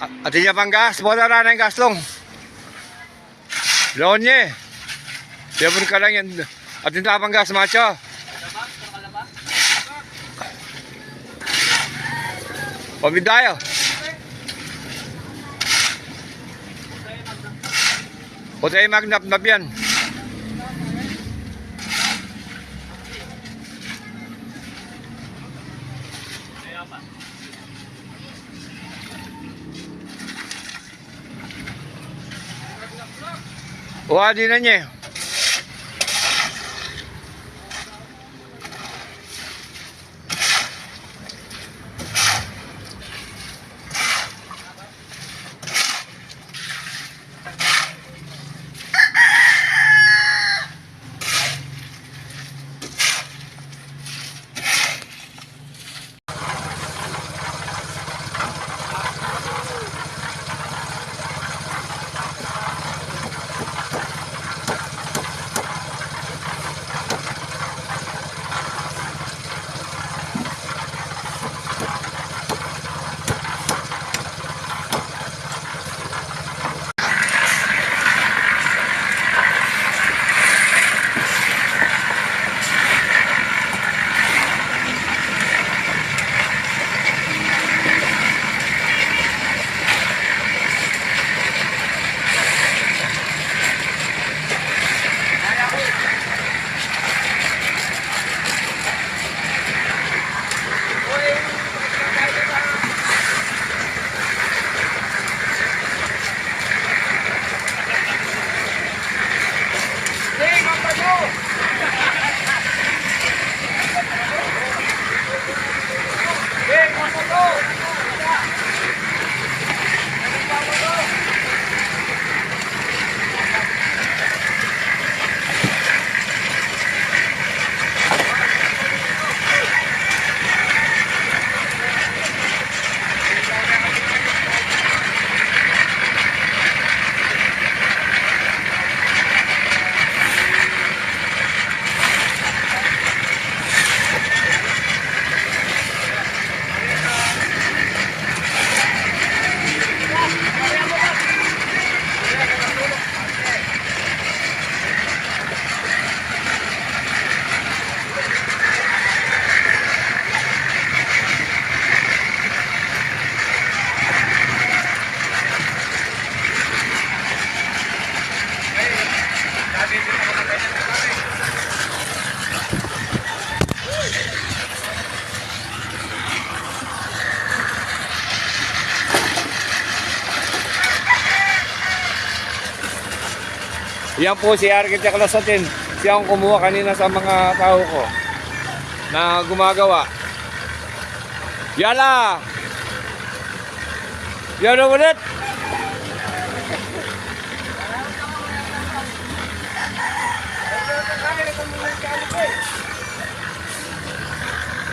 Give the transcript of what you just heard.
At niya pang gas, bola na ng gas long. Lonye. Siyempre ka lang yan. At hindi pang gas, macho. Pabindayo. Putay magnap-nap yan. Wadi na niya. Yan po si Architect Lasatin. Siya ang kumuha kanina sa mga tao ko na gumagawa. Yala! Yan ulit!